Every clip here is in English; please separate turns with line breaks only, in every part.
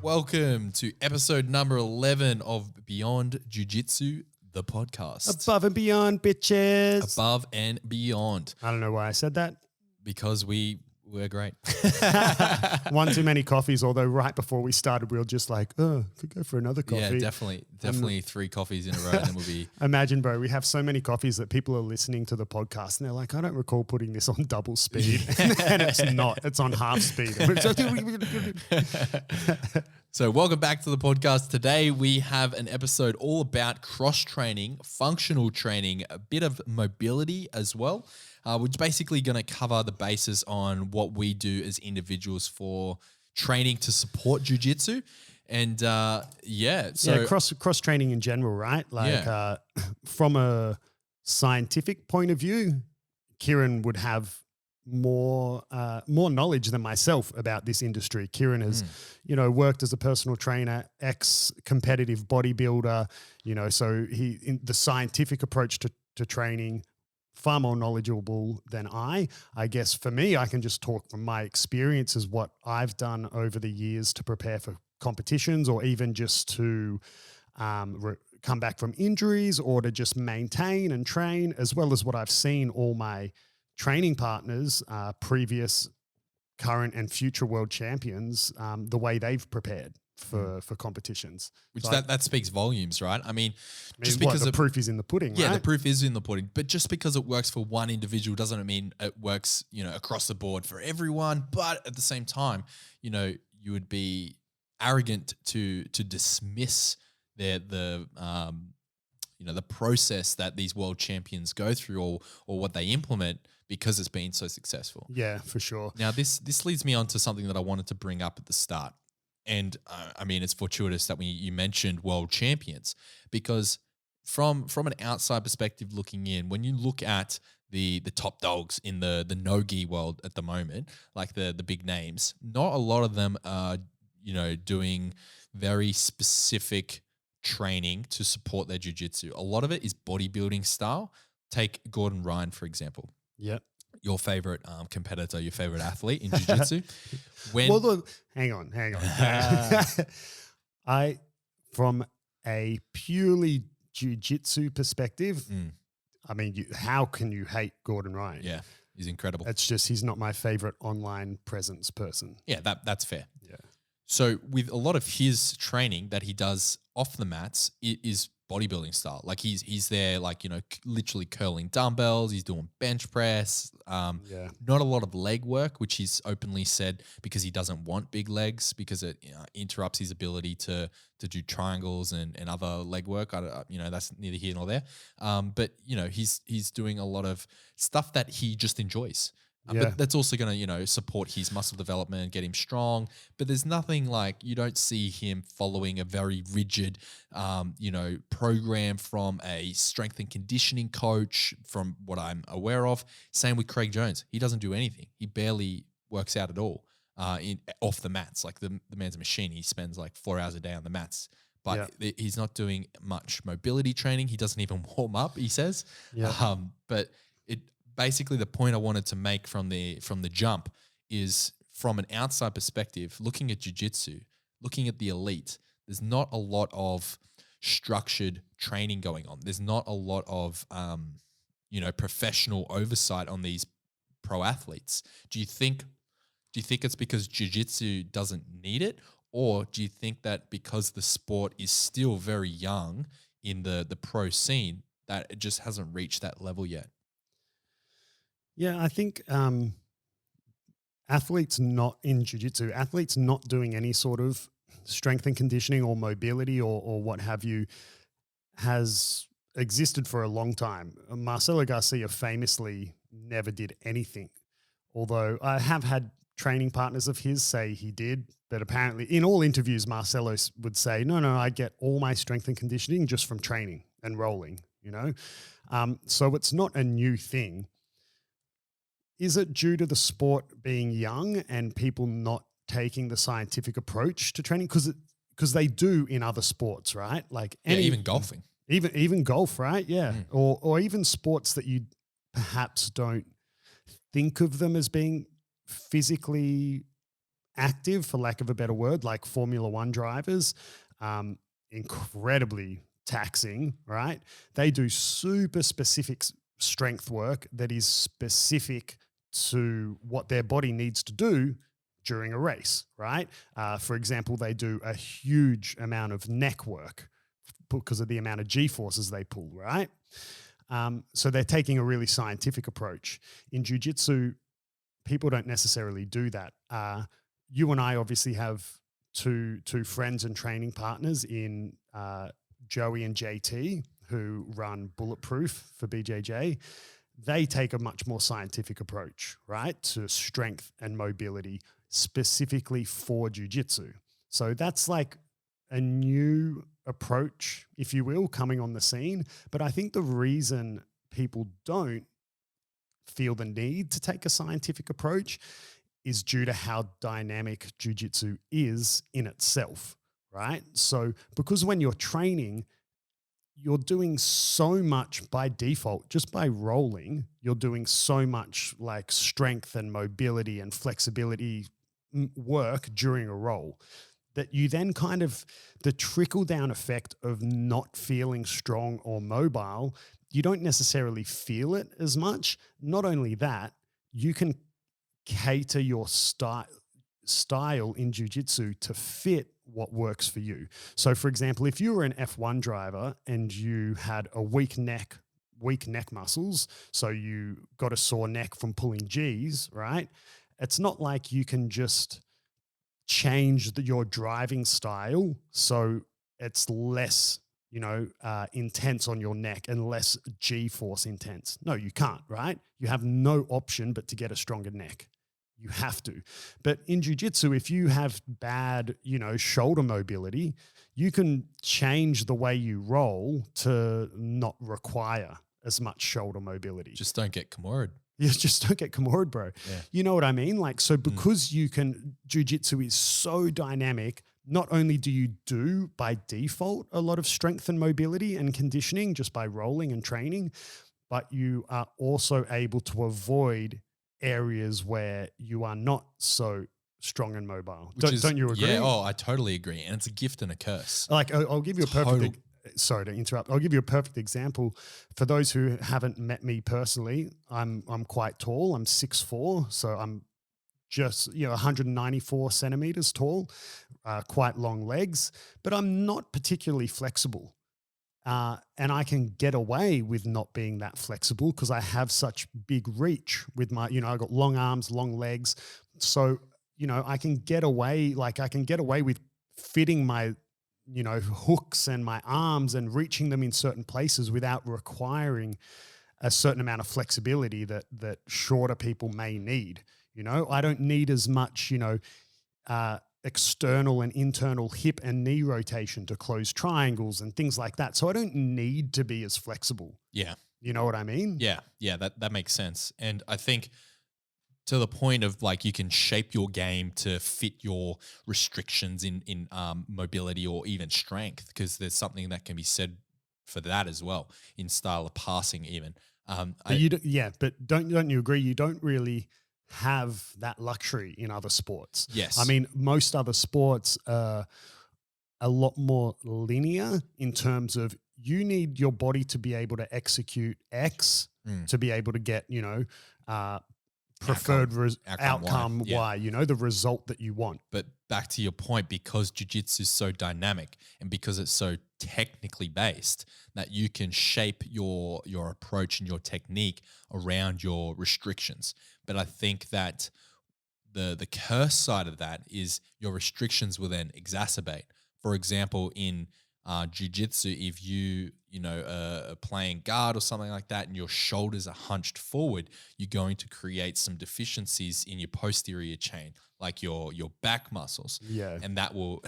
Welcome to episode number 11 of Beyond Jiu Jitsu, the podcast.
Above and beyond, bitches.
Above and beyond.
I don't know why I said that.
Because we're great.
One too many coffees, although right before we started, we were just like, oh, could go for another coffee.
Yeah, definitely 3 coffees in a row and then we'll be...
Imagine, bro, we have so many coffees that people are listening to the podcast and they're like, I don't recall putting this on double speed. And it's not. It's on half speed.
So welcome back to the podcast. Today we have an episode all about cross-training, functional training, a bit of mobility as well. We're basically going to cover the basis on what we do as individuals for training to support jiu-jitsu. And
cross training in general, right? Like from a scientific point of view, Kieren would have more knowledge than myself about this industry. Kieren has, worked as a personal trainer, ex-competitive bodybuilder, so the scientific approach to training, far more knowledgeable than I guess for me, I can just talk from my experiences, what I've done over the years to prepare for competitions or even just to come back from injuries or to just maintain and train, as well as what I've seen all my training partners, previous, current and future world champions, the way they've prepared for competitions.
Which so that speaks volumes, right? I mean just
because
because
the proof is in the pudding,
yeah,
right?
the proof is in the pudding. But just because it works for one individual doesn't mean it works, across the board for everyone. But at the same time, you would be arrogant to dismiss the process that these world champions go through or what they implement because it's been so successful.
Yeah, for sure.
Now, this leads me on to something that I wanted to bring up at the start. And it's fortuitous that you mentioned world champions, because from an outside perspective looking in, when you look at the top dogs in the no-gi world at the moment, like the big names, not a lot of them are, doing very specific training to support their jiu-jitsu. A lot of it is bodybuilding style. Take Gordon Ryan, for example.
Yep.
Your favorite competitor, your favorite athlete in jiu-jitsu.
Hang on. From a purely jiu-jitsu perspective, how can you hate Gordon Ryan?
Yeah, he's incredible.
It's just he's not my favorite online presence person.
Yeah, that's fair.
Yeah.
So with a lot of his training that he does off the mats, it is bodybuilding style. Like he's there, like, literally curling dumbbells. He's doing bench press. Not a lot of leg work, which he's openly said because he doesn't want big legs because it interrupts his ability to do triangles and other leg work. That's neither here nor there. But he's doing a lot of stuff that he just enjoys. But that's also going to, support his muscle development, get him strong. But there's nothing like, you don't see him following a very rigid, program from a strength and conditioning coach, from what I'm aware of. Same with Craig Jones. He doesn't do anything. He barely works out at all off the mats. Like the man's a machine. He spends like 4 hours a day on the mats. But he's not doing much mobility training. He doesn't even warm up, he says.
Yeah.
But basically, the point I wanted to make from the jump is, from an outside perspective, looking at jiu-jitsu, looking at the elite, there's not a lot of structured training going on. There's not a lot of, professional oversight on these pro athletes. Do you think it's because jiu-jitsu doesn't need it? Or do you think that because the sport is still very young in the pro scene, that it just hasn't reached that level yet?
Yeah, I think athletes not in jiu-jitsu, athletes not doing any sort of strength and conditioning or mobility or what have you, has existed for a long time. Marcelo Garcia famously never did anything, although I have had training partners of his say he did, but apparently in all interviews, Marcelo would say, no, I get all my strength and conditioning just from training and rolling, so it's not a new thing. Is it due to the sport being young and people not taking the scientific approach to training? Because they do in other sports, right? Like
even golfing.
Even golf, right? Yeah. Or even sports that you perhaps don't think of them as being physically active, for lack of a better word, like Formula One drivers, incredibly taxing, right? They do super specific strength work that is specific to what their body needs to do during a race, right? For example, they do a huge amount of neck work because of the amount of G-forces they pull, right? So they're taking a really scientific approach. In jiu-jitsu, people don't necessarily do that. You and I obviously have two friends and training partners in Joey and JT, who run Bulletproof for BJJ. They take a much more scientific approach, right, to strength and mobility specifically for jiu-jitsu. So that's like a new approach, if you will, coming on the scene. But I think the reason people don't feel the need to take a scientific approach is due to how dynamic jiu-jitsu is in itself, right? So because when you're training, you're doing so much by default, just by rolling, you're doing so much like strength and mobility and flexibility work during a roll that you then kind of, the trickle down effect of not feeling strong or mobile, you don't necessarily feel it as much. Not only that, you can cater your style in jiu-jitsu to fit what works for you. So for example, if you were an F1 driver and you had a weak neck muscles, so you got a sore neck from pulling G's, right? It's not like you can just change your driving style so it's less, intense on your neck and less G-force intense. No, you can't, right? You have no option but to get a stronger neck. You have to. But in jiu-jitsu, if you have bad, shoulder mobility, you can change the way you roll to not require as much shoulder mobility.
Just don't get Kimura.
You just don't get Kimura, bro.
Yeah.
You know what I mean? Like, so because jiu-jitsu is so dynamic, not only do you do by default a lot of strength and mobility and conditioning just by rolling and training, but you are also able to avoid areas where you are not so strong and mobile. Don't you agree?
Yeah, I totally agree. And it's a gift and a curse.
Like, I'll give you a perfect, sorry to interrupt. I'll give you a perfect example. For those who haven't met me personally, I'm quite tall. I'm 6'4", so I'm just 194 centimeters tall, quite long legs, but I'm not particularly flexible. And I can get away with not being that flexible because I have such big reach with my, I've got long arms, long legs. So, I can get away, with fitting my, hooks and my arms and reaching them in certain places without requiring a certain amount of flexibility that shorter people may need. I don't need as much, external and internal hip and knee rotation to close triangles and things like that. So I don't need to be as flexible.
Yeah.
You know what I mean?
Yeah. Yeah. That makes sense. And I think to the point of like, you can shape your game to fit your restrictions in mobility or even strength, because there's something that can be said for that as well in style of passing even.
But don't you agree? You don't really have that luxury in other sports.
Yes.
I mean, most other sports are a lot more linear in terms of you need your body to be able to execute X to be able to get, preferred outcome Y, the result that you want.
But back to your point, because jiu-jitsu is so dynamic and because it's so technically based, that you can shape your approach and your technique around your restrictions. But I think that the curse side of that is your restrictions will then exacerbate. For example, in jiu-jitsu, if you are playing guard or something like that and your shoulders are hunched forward, you're going to create some deficiencies in your posterior chain, like your back muscles.
Yeah.
And that will,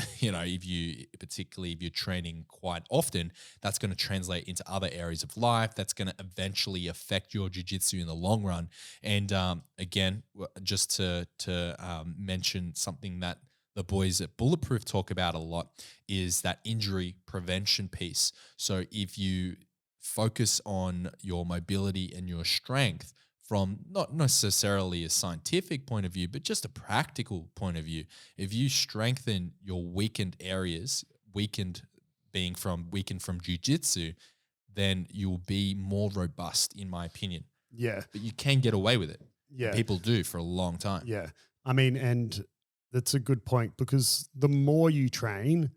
particularly if you're training quite often, that's going to translate into other areas of life. That's going to eventually affect your jiu-jitsu in the long run. And again, just to mention something that the boys at Bulletproof talk about a lot is that injury prevention piece. So if you focus on your mobility and your strength from not necessarily a scientific point of view, but just a practical point of view, if you strengthen your weakened areas, weakened from Jiu Jitsu, then you'll be more robust, in my opinion.
Yeah.
But you can get away with it.
Yeah.
And people do for a long time.
Yeah. I mean, and that's a good point, because the more you train,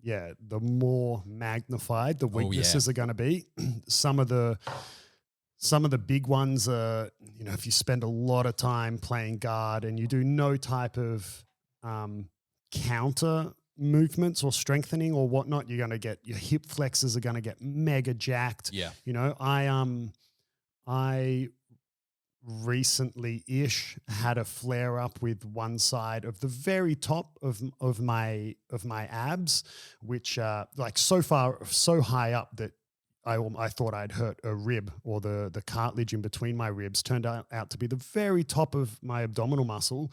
the more magnified the weaknesses are going to be. Some of the big ones are, if you spend a lot of time playing guard and you do no type of counter movements or strengthening or whatnot, you're going to get, your hip flexors are going to get mega jacked.
Yeah.
I recently-ish had a flare up with one side of the very top of my abs, which like so high up that I thought I'd hurt a rib, or the cartilage in between my ribs turned out to be the very top of my abdominal muscle.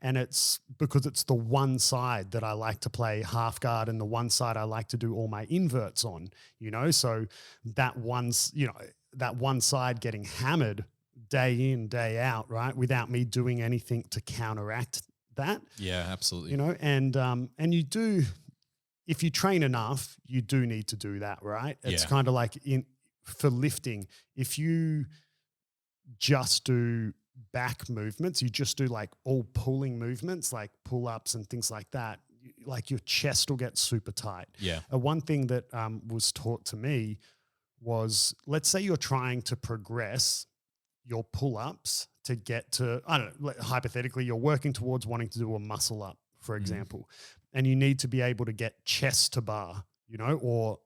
And it's because it's the one side that I like to play half guard and the one side I like to do all my inverts on, so that one side getting hammered day in, day out, right, without me doing anything to counteract that.
Yeah, absolutely.
And you do, if you train enough, you do need to do that, right? It's kind of like for lifting, if you just do back movements, you just do like all pulling movements, like pull-ups and things like that, like your chest will get super tight.
Yeah.
One thing that was taught to me was, let's say you're trying to progress your pull-ups to get to, I don't know, hypothetically, you're working towards wanting to do a muscle up, for example, and you need to be able to get chest to bar, or,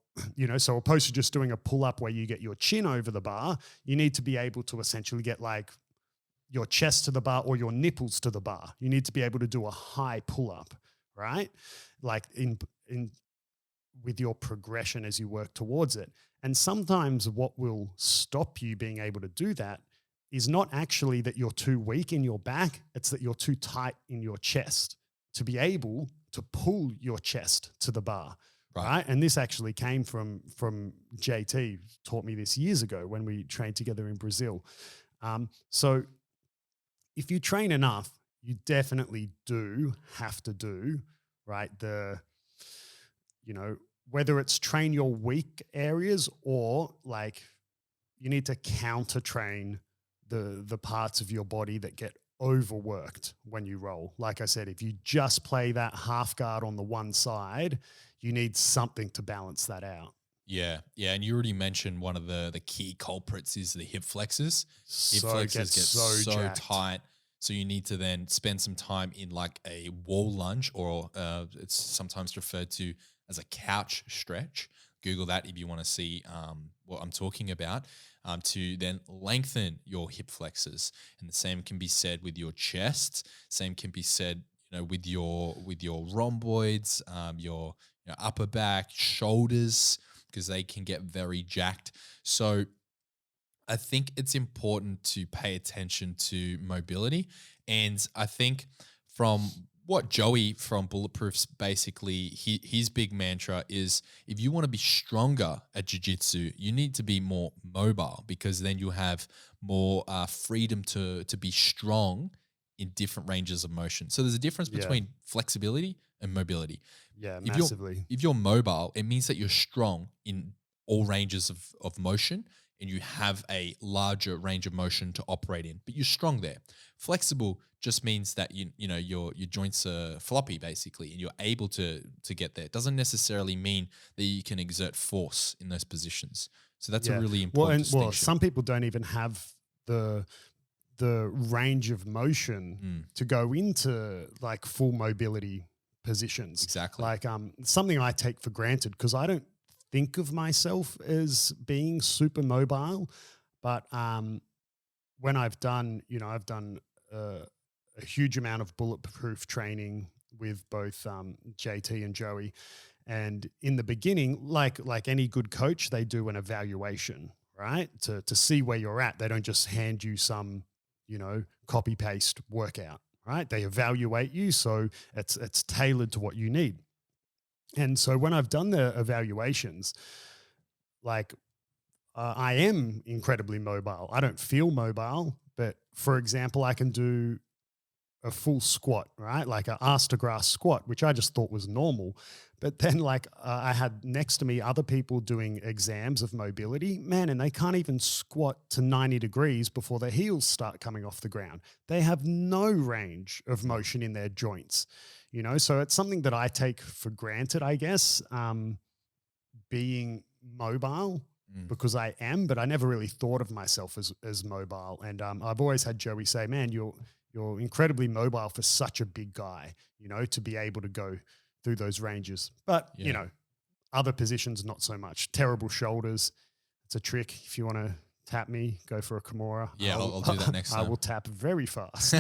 so opposed to just doing a pull-up where you get your chin over the bar, you need to be able to essentially get like your chest to the bar or your nipples to the bar. You need to be able to do a high pull-up, right? Like with your progression as you work towards it. And sometimes what will stop you being able to do that is not actually that you're too weak in your back, it's that you're too tight in your chest to be able to pull your chest to the bar, right? And this actually came from JT, taught me this years ago when we trained together in Brazil. So if you train enough, you definitely do have to do, right, whether it's train your weak areas or like you need to counter train the parts of your body that get overworked when you roll. Like I said, if you just play that half guard on the one side, you need something to balance that out.
Yeah. Yeah. And you already mentioned one of the key culprits is the hip flexors. Hip flexors get so tight. So you need to then spend some time in like a wall lunge, or it's sometimes referred to as a couch stretch. Google that if you want to see what I'm talking about, to then lengthen your hip flexors. And the same can be said with your chest. Same can be said, with your rhomboids, your upper back, shoulders, because they can get very jacked. So I think it's important to pay attention to mobility. And I think from what Joey from Bulletproof's basically, his big mantra is, if you want to be stronger at jiu-jitsu, you need to be more mobile, because then you have more freedom to be strong in different ranges of motion. So there's a difference between flexibility and mobility.
Yeah, massively.
If you're mobile, it means that you're strong in all ranges of motion, and you have a larger range of motion to operate in, but you're strong there. Flexible just means that your joints are floppy basically, and you're able to get there. It doesn't necessarily mean that you can exert force in those positions. So that's a really important distinction.
Well, some people don't even have the range of motion to go into like full mobility positions.
Exactly.
Like something I take for granted, because I don't think of myself as being super mobile, but when I've done a huge amount of bulletproof training with both JT and Joey, and in the beginning, like any good coach, they do an evaluation, right, to see where you're at. They don't just hand you some copy paste workout, right? They evaluate you, so it's tailored to what you need. And so when I've done the evaluations, like I am incredibly mobile. I don't feel mobile, but for example, I can do a full squat, right? Like an ass to grass squat, which I just thought was normal. But then, like, I had next to me other people doing exams of mobility, man, and they can't even squat to 90 degrees before their heels start coming off the ground. They have no range of motion in their joints, you know? So it's something that I take for granted, I guess, being mobile because I am, but I never really thought of myself as mobile. And I've always had Joey say, man, you're incredibly mobile for such a big guy, you know, to be able to go through those ranges. But, you know, other positions, not so much. Terrible shoulders. It's a trick. If you want to tap me, go for a Kimura.
Yeah, I'll do that next time.
I will tap very fast.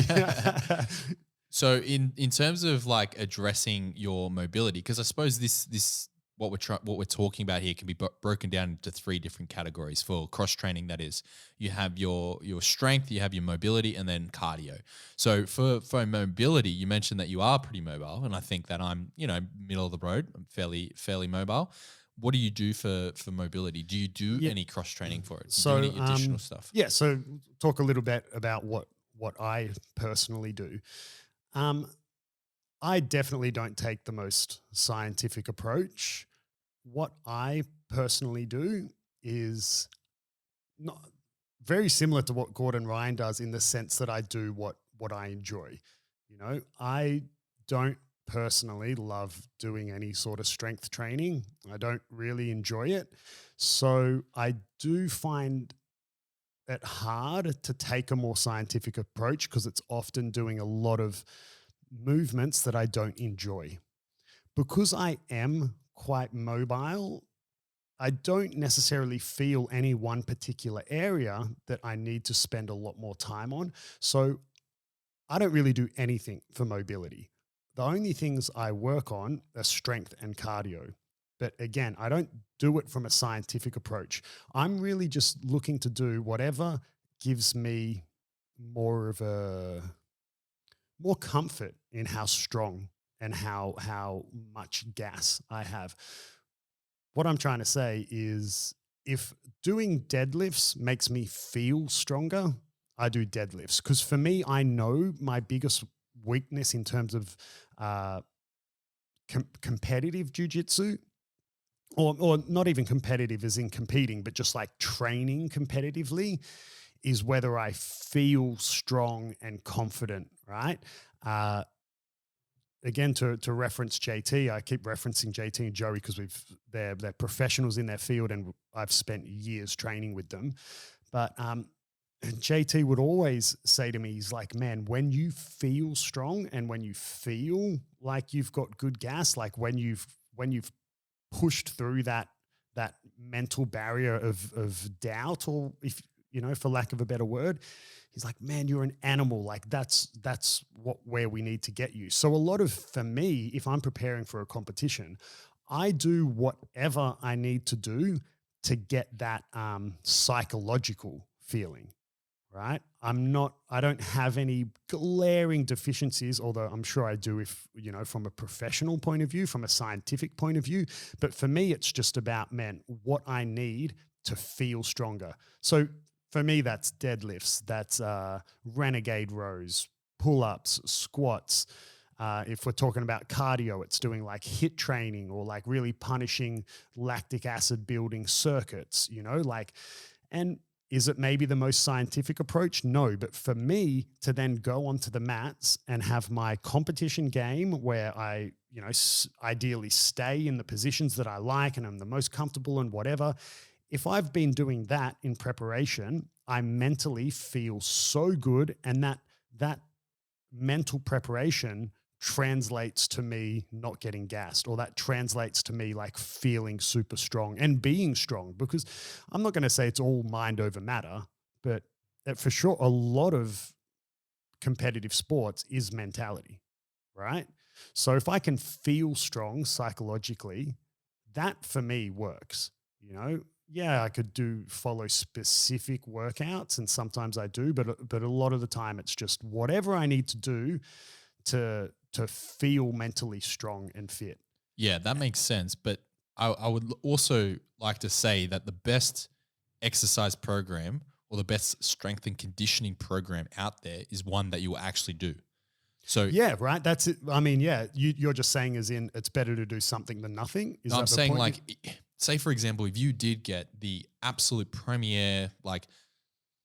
So in terms of like addressing your mobility, because I suppose this what we're talking about here can be broken down into 3 different categories for cross training. That is, you have your strength, you have your mobility, and then cardio. So for mobility, you mentioned that you are pretty mobile, and I think that I'm, you know, middle of the road. I'm fairly mobile. What do you do for mobility? Do you do any cross training for it?
So
do any additional stuff?
Yeah. So talk a little bit about what I personally do. I definitely don't take the most scientific approach. What I personally do is not very similar to what Gordon Ryan does in the sense that I do what I enjoy. You know, I don't personally love doing any sort of strength training. I don't really enjoy it. So I do find it hard to take a more scientific approach because it's often doing a lot of movements that I don't enjoy. Because I am quite mobile, I don't necessarily feel any one particular area that I need to spend a lot more time on. So I don't really do anything for mobility. The only things I work on are strength and cardio. But again, I don't do it from a scientific approach. I'm really just looking to do whatever gives me more comfort in how strong and how much gas I have. What I'm trying to say is if doing deadlifts makes me feel stronger, I do deadlifts. Because for me, I know my biggest weakness in terms of competitive jiu-jitsu, or not even competitive as in competing, but just like training competitively, is whether I feel strong and confident, right? Again, to reference JT, I keep referencing JT and Joey because they're professionals in their field, and I've spent years training with them. But JT would always say to me, he's like, man, when you feel strong and when you feel like you've got good gas, like when you've pushed through that mental barrier of doubt, or if you know, for lack of a better word, he's like, man, you're an animal. Like that's where we need to get you. So a lot of, for me, if I'm preparing for a competition, I do whatever I need to do to get that psychological feeling, right? I don't have any glaring deficiencies, although I'm sure I do if, you know, from a professional point of view, from a scientific point of view. But for me, it's just about, man, what I need to feel stronger. So for me, that's deadlifts, that's renegade rows, pull-ups, squats. If we're talking about cardio, it's doing like HIIT training or like really punishing lactic acid building circuits, you know, like, and is it maybe the most scientific approach? No, but for me to then go onto the mats and have my competition game where I, you know, ideally stay in the positions that I like and I'm the most comfortable and whatever, if I've been doing that in preparation, I mentally feel so good, and that mental preparation translates to me not getting gassed, or that translates to me like feeling super strong and being strong, because I'm not going to say it's all mind over matter, but for sure a lot of competitive sports is mentality, right? So if I can feel strong psychologically, that for me works, you know? yeah, I could follow specific workouts, and sometimes I do, but a lot of the time it's just whatever I need to do to feel mentally strong and fit.
Yeah, that makes sense. But I would also like to say that the best exercise program or the best strength and conditioning program out there is one that you will actually do. So
Yeah, right. That's it. I mean, yeah, you're just saying as in it's better to do something than nothing. Is
no,
that
I'm
the
saying
point?
like, say for example, if you did get the absolute premier, like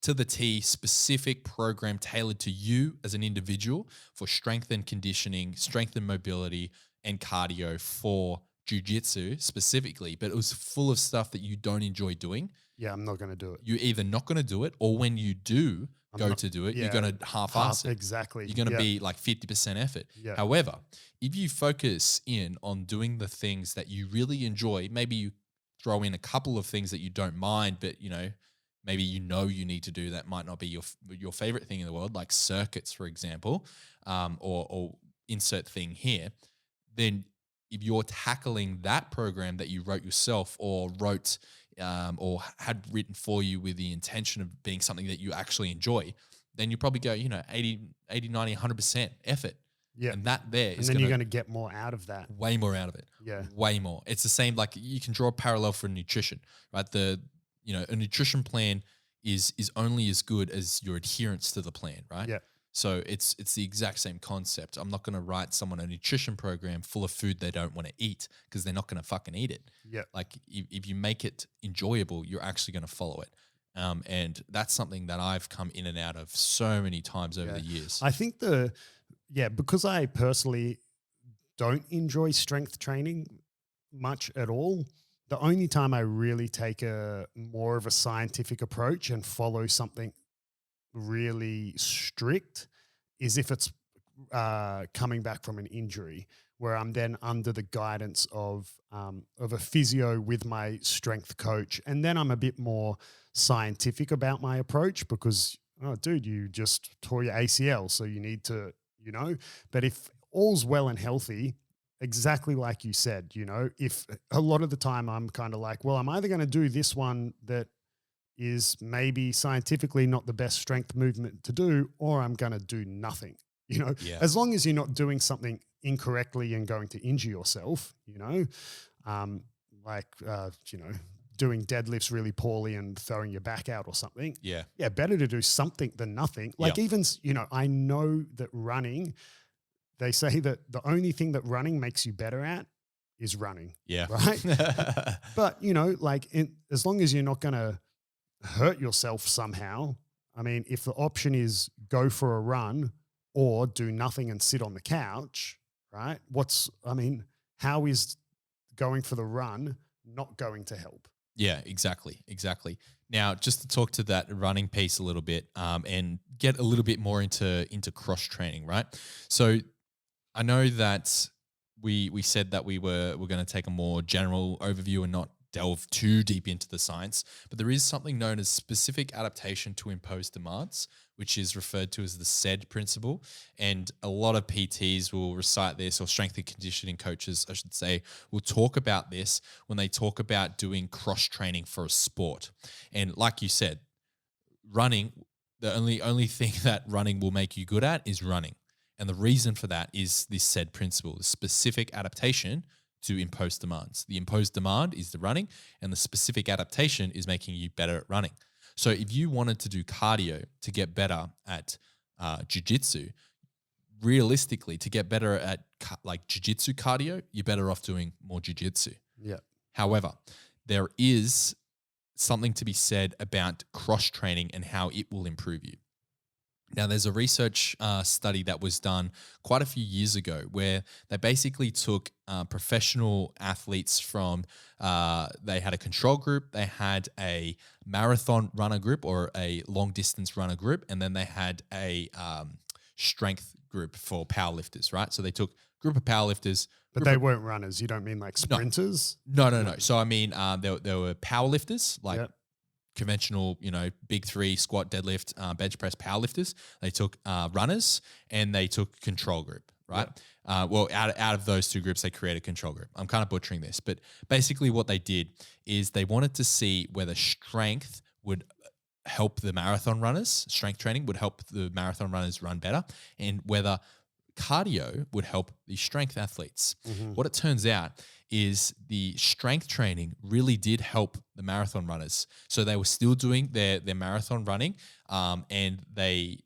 to the T specific program tailored to you as an individual for strength and conditioning, strength and mobility, and cardio for jujitsu specifically, but it was full of stuff that you don't enjoy doing,
Yeah, I'm not going to do it.
you're either not going to do it, or when you do
I'm
go
not.
to do it, you're
Yeah,
going to half-ass it.
exactly.
You're going to
Yeah,
be like 50% effort.
yeah,
However, if you focus in on doing the things that you really enjoy, maybe you throw in a couple of things that you don't mind, but maybe you need to do that might not be your favorite thing in the world, like circuits, for example, or insert thing here. Then if you're tackling that program that you wrote yourself or wrote or had written for you with the intention of being something that you actually enjoy, then you probably go, 80, 90, 100% effort.
yeah.
And that there
And
is
then
going
you're
to
going to get more out of that.
way more out of it.
Yeah,
Way more. It's the same, like you can draw a parallel for nutrition, right? A nutrition plan is only as good as your adherence to the plan, right?
yeah,
So it's the exact same concept. I'm not going to write someone a nutrition program full of food they don't want to eat because they're not going to fucking eat it.
yeah.
Like if you make it enjoyable, you're actually going to follow it. And that's something that I've come in and out of so many times over
Yeah.
the years.
I think because I personally don't enjoy strength training much at all. The only time I really take a more of a scientific approach and follow something really strict is if it's coming back from an injury, where I'm then under the guidance of a physio with my strength coach, and then I'm a bit more scientific about my approach because, oh, dude, you just tore your ACL, so you need to, But if all's well and healthy, exactly like you said, if a lot of the time I'm kind of like, well, I'm either going to do this one that is maybe scientifically not the best strength movement to do, or I'm going to do nothing.
Yeah.
As long as you're not doing something incorrectly and going to injure yourself, like, doing deadlifts really poorly and throwing your back out or something.
Yeah.
Yeah, better to do something than nothing. Like even, I know that running, they say that the only thing that running makes you better at is running.
Yeah.
Right. But, as long as you're not going to hurt yourself somehow, I mean, if the option is go for a run or do nothing and sit on the couch, right? How is going for the run not going to help?
Yeah, exactly. Now, just to talk to that running piece a little bit, and get a little bit more into cross training, right? So I know that we said that we're going to take a more general overview and not delve too deep into the science, but there is something known as specific adaptation to imposed demands, which is referred to as the SAID principle. And a lot of PTs will recite this, or strength and conditioning coaches, I should say, will talk about this when they talk about doing cross training for a sport. And like you said, running, the only thing that running will make you good at is running. And the reason for that is this SAID principle, the specific adaptation to imposed demands. The imposed demand is the running, and the specific adaptation is making you better at running. So if you wanted to do cardio to get better at jiu-jitsu, realistically, to get better at like jiu-jitsu cardio, you're better off doing more jiu-jitsu.
Yeah.
However, there is something to be said about cross-training and how it will improve you. Now, there's a research study that was done quite a few years ago where they basically took professional athletes from, they had a control group, they had a marathon runner group or a long distance runner group, and then they had a strength group for powerlifters, right? So they took a group of powerlifters.
But they weren't runners. You don't mean like sprinters?
No. So I mean, there were powerlifters, like
Yep.
conventional, big three, squat, deadlift, bench press powerlifters. They took runners and they took control group, right? Well, out of those two groups, they create a control group. I'm kind of butchering this, but basically what they did is they wanted to see whether strength would help the marathon runners, strength training would help the marathon runners run better, and whether cardio would help the strength athletes. What it turns out is the strength training really did help the marathon runners. So they were still doing their marathon running, and they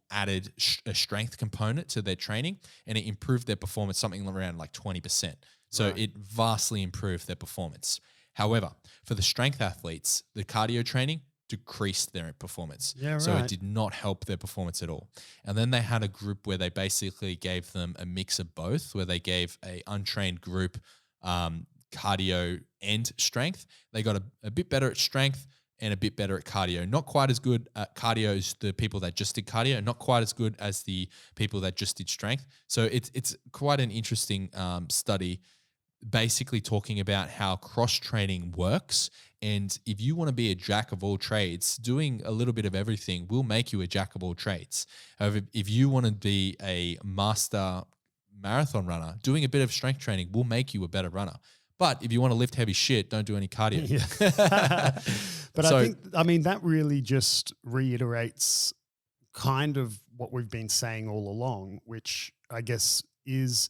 added a strength component to their training, and it improved their performance something around like 20%. So it vastly improved their performance. However, for the strength athletes, the cardio training decreased their performance. So it did not help their performance at all. And then they had a group where they basically gave them a mix of both, where they gave a untrained group cardio and strength. They got a bit better at strength and a bit better at cardio. Not quite as good at cardio as the people that just did cardio, not quite as good as the people that just did strength. So it's quite an interesting study, basically talking about how cross-training works. And if you want to be a jack of all trades, doing a little bit of everything will make you a jack of all trades. However, if you want to be a master marathon runner, doing a bit of strength training will make you a better runner. But if you want to lift heavy shit, don't do any cardio.
But I mean, that really just reiterates kind of what we've been saying all along, which I guess is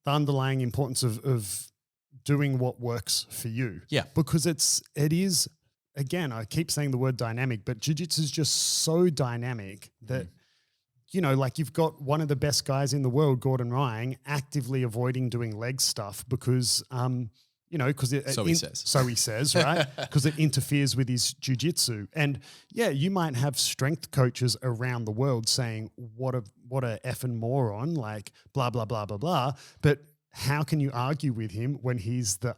the underlying importance of doing what works for you.
Yeah.
Because it is, again, I keep saying the word dynamic, but jiu-jitsu is just so dynamic that, you know, like you've got one of the best guys in the world, Gordon Ryan, actively avoiding doing leg stuff because, you know, because he says, right? Because it interferes with his jiu-jitsu. And yeah, you might have strength coaches around the world saying, what a effing moron, like blah, blah, blah, blah, blah. But how can you argue with him when he's the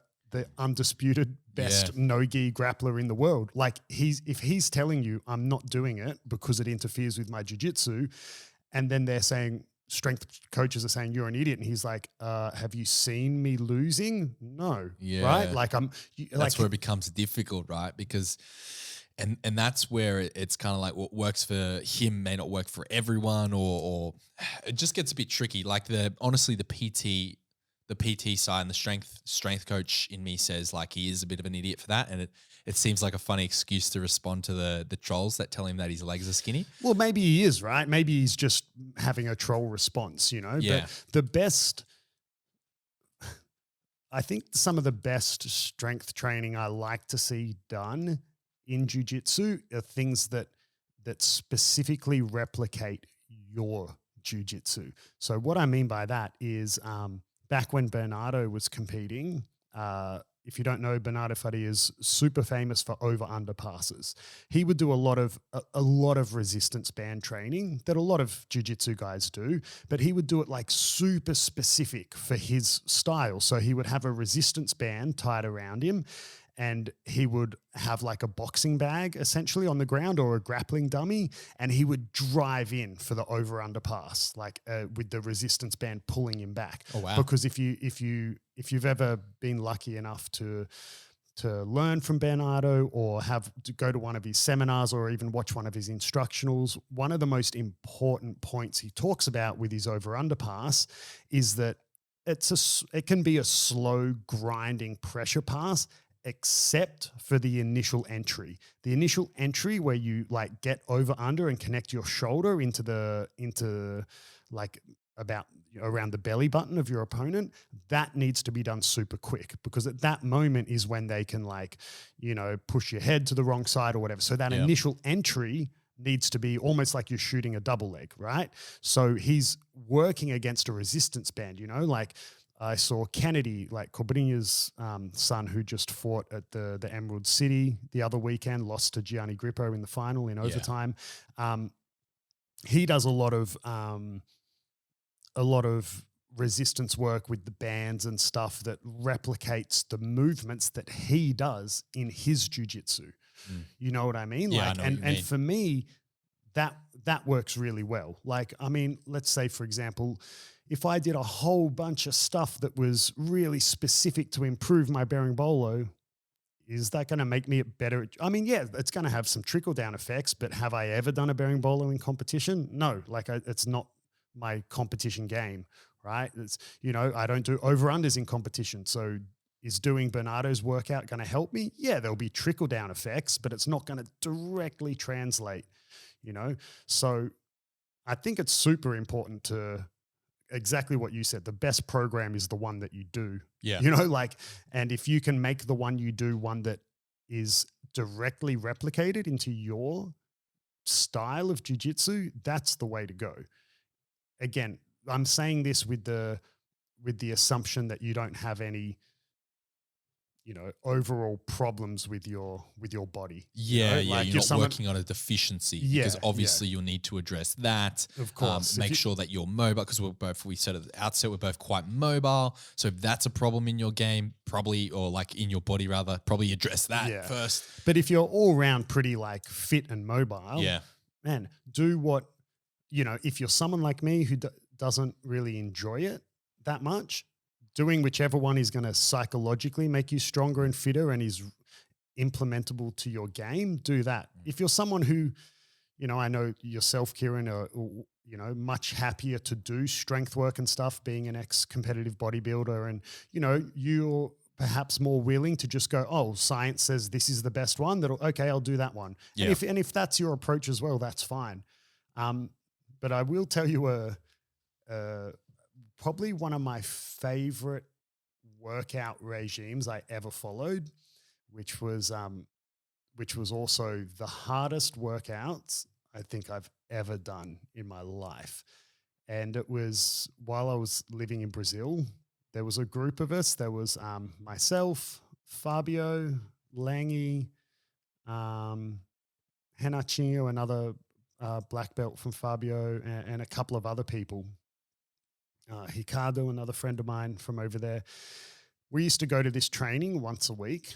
undisputed best no-gi grappler in the world? Like if he's telling you I'm not doing it because it interferes with my jiu-jitsu, and then they're saying, strength coaches are saying you're an idiot, and he's like, have you seen me losing? No.
Yeah.
Right? Like
that's where it becomes difficult, right? Because and that's where it's kind of like what works for him may not work for everyone, or it just gets a bit tricky. Like honestly the PT side and the strength coach in me says like he is a bit of an idiot for that, and it seems like a funny excuse to respond to the trolls that tell him that his legs are skinny.
Well, maybe he is, right? Maybe he's just having a troll response, you know?
Yeah.
But the best, I think some of the best strength training I like to see done in jiu-jitsu are things that specifically replicate your jiu-jitsu. So what I mean by that is back when Bernardo was competing, if you don't know, Bernardo Fadi is super famous for over-under passes. He would do a lot of resistance band training that a lot of jiu-jitsu guys do, but he would do it like super specific for his style. So he would have a resistance band tied around him, and he would have like a boxing bag essentially on the ground or a grappling dummy, and he would drive in for the over-under pass, like with the resistance band pulling him back.
Oh wow!
Because if you've ever been lucky enough to learn from Bernardo or have to go to one of his seminars or even watch one of his instructionals, one of the most important points he talks about with his over-under pass is that it can be a slow grinding pressure pass, except for the initial entry. The initial entry where you like get over under and connect your shoulder into like about around the belly button of your opponent, that needs to be done super quick, because at that moment is when they can like, you know, push your head to the wrong side or whatever. So that initial entry needs to be almost like you're shooting a double leg, right? So he's working against a resistance band, you know, like I saw Kennedy, like Cobrinha's son, who just fought at the Emerald City the other weekend, lost to Gianni Grippo in the final in overtime. He does a lot of resistance work with the bands and stuff that replicates the movements that he does in his jiu-jitsu. You know what I mean?
Yeah,
like,
I know what you mean.
And for me, that works really well. Like, I mean, let's say, for example, if I did a whole bunch of stuff that was really specific to improve my berimbolo, is that going to make me better? I mean, yeah, it's going to have some trickle down effects, but have I ever done a berimbolo in competition? No, like it's not my competition game, right? It's, I don't do over-unders in competition. So is doing Bernardo's workout going to help me? Yeah, there'll be trickle-down effects, but it's not going to directly translate, So I think it's super important to exactly what you said. The best program is the one that you do,
Yeah.
And if you can make the one you do one that is directly replicated into your style of jiu-jitsu, that's the way to go. Again, I'm saying this with the assumption that you don't have any overall problems with your body.
Yeah,
Like
you're not working on a deficiency, because obviously you'll need to address that.
Of course.
Make sure that you're mobile, because we said at the outset, we're both quite mobile. So if that's a problem in your game, probably, or like in your body rather, probably address that first.
But if you're all around pretty like fit and mobile, man, do what, if you're someone like me who doesn't really enjoy it that much, doing whichever one is going to psychologically make you stronger and fitter and is implementable to your game, do that. If you're someone who, I know yourself, Kieren, are, much happier to do strength work and stuff, being an ex-competitive bodybuilder, and, you're perhaps more willing to just go, oh, science says this is the best one, okay, I'll do that one. Yeah. And if that's your approach as well, that's fine. But I will tell you probably one of my favorite workout regimes I ever followed, which was also the hardest workouts I think I've ever done in my life. And it was while I was living in Brazil. There was a group of us. There was myself, Fabio, Langy, Renachinho, another black belt from Fabio, and a couple of other people. Ricardo, another friend of mine from over there. We used to go to this training once a week,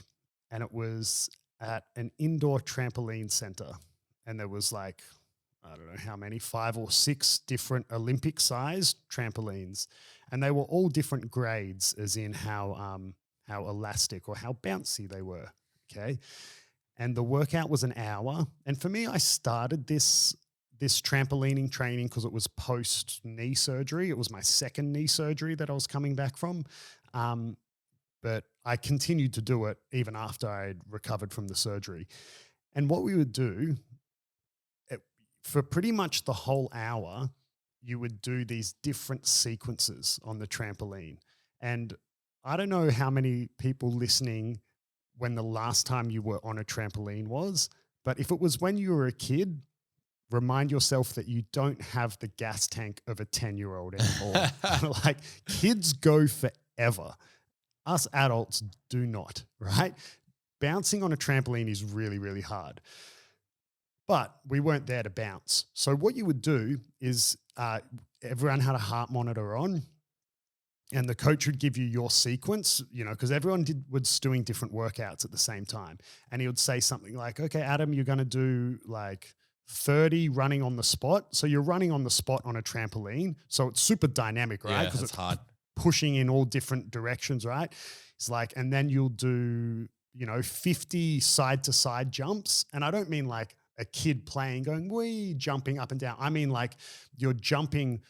and it was at an indoor trampoline center. And there was like, I don't know how many, 5 or 6 different Olympic-sized trampolines. And they were all different grades, as in how elastic or how bouncy they were, okay? And the workout was an hour. And for me, I started this trampolining training because it was post knee surgery. It was my second knee surgery that I was coming back from. But I continued to do it even after I had recovered from the surgery. And what we would do for pretty much the whole hour, you would do these different sequences on the trampoline. And I don't know how many people listening when the last time you were on a trampoline was, but if it was when you were a kid, remind yourself that you don't have the gas tank of a 10-year-old anymore. Like, kids go forever. Us adults do not, right? Bouncing on a trampoline is really, really hard. But we weren't there to bounce. So what you would do is everyone had a heart monitor on, and the coach would give you your sequence, because everyone was doing different workouts at the same time. And he would say something like, okay, Adam, you're going to do like 30 running on the spot. So you're running on the spot on a trampoline. So it's super dynamic, right?
Yeah, it's hard.
Pushing in all different directions, right? It's like, and then you'll do, 50 side-to-side jumps. And I don't mean like a kid playing, going, wee, jumping up and down. I mean like you're jumping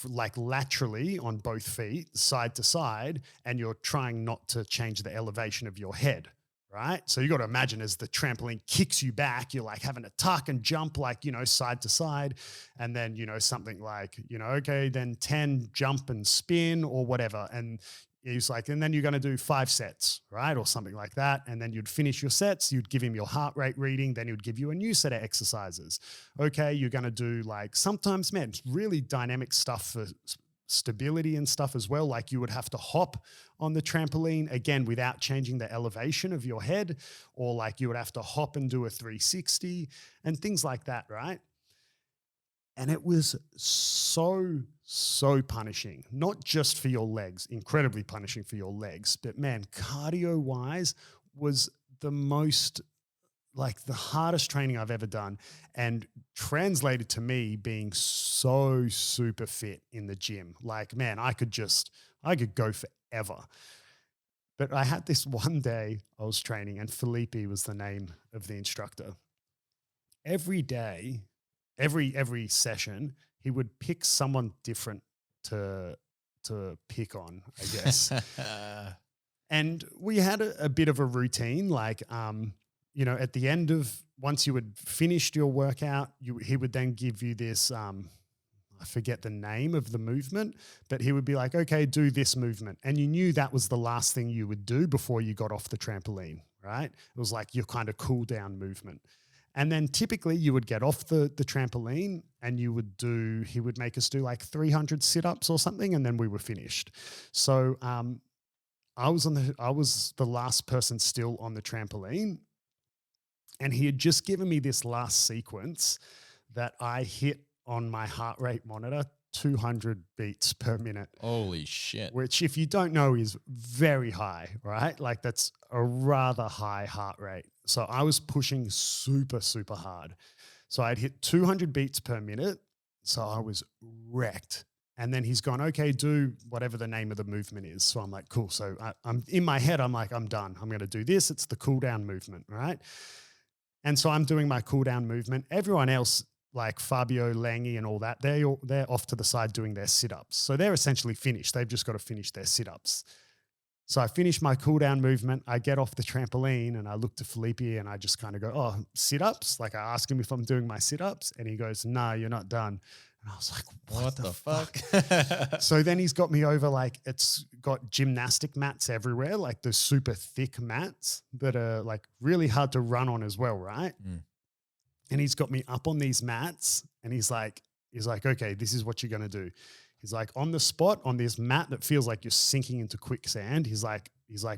like laterally on both feet, side to side, and you're trying not to change the elevation of your head, right? So you got to imagine as the trampoline kicks you back, you're like having to tuck and jump like, side to side. And then, something like, okay, then 10 jump and spin or whatever. And he's like, and then you're going to do 5 sets, right? Or something like that. And then you'd finish your sets. You'd give him your heart rate reading. Then he'd give you a new set of exercises. Okay, you're going to do like sometimes, man, it's really dynamic stuff for stability and stuff as well. Like you would have to hop on the trampoline, again, without changing the elevation of your head, or like you would have to hop and do a 360 and things like that, right? And it was so punishing, not just for your legs, incredibly punishing for your legs, but man, cardio-wise was the most, like the hardest training I've ever done, and translated to me being so super fit in the gym. Like, man, I could go forever. But I had this one day I was training, and Felipe was the name of the instructor. Every day, every session, he would pick someone different to pick on, I guess. And we had a bit of a routine, like, at the end of, once you had finished your workout, he would then give you this, I forget the name of the movement, but he would be like, okay, do this movement. And you knew that was the last thing you would do before you got off the trampoline, right? It was like your kind of cool down movement. And then typically you would get off the trampoline and he would make us do like 300 sit-ups or something, and then we were finished. So I was the last person still on the trampoline, and he had just given me this last sequence that I hit on my heart rate monitor 200 beats per minute.
Holy shit.
Which, if you don't know, is very high, right? Like, that's a rather high heart rate. So I was pushing super, super hard. So I'd hit 200 beats per minute. So I was wrecked. And then he's gone, okay, do whatever the name of the movement is. So I'm like, cool. So I'm in my head, I'm like, I'm done. I'm going to do this. It's the cool down movement, right? And so I'm doing my cool down movement. Everyone else, like Fabio, Langy and all that, they're off to the side doing their sit-ups. So they're essentially finished. They've just got to finish their sit-ups. So I finish my cool down movement. I get off the trampoline and I look to Felipe and I just kind of go, oh, sit-ups? Like, I ask him if I'm doing my sit-ups and he goes, nah, you're not done. And I was like, what the fuck? So then he's got me over, like, it's got gymnastic mats everywhere, like the super thick mats that are like really hard to run on as well, right? Mm. And he's got me up on these mats and he's like, okay, this is what you're going to do. He's like, on the spot, on this mat that feels like you're sinking into quicksand. He's like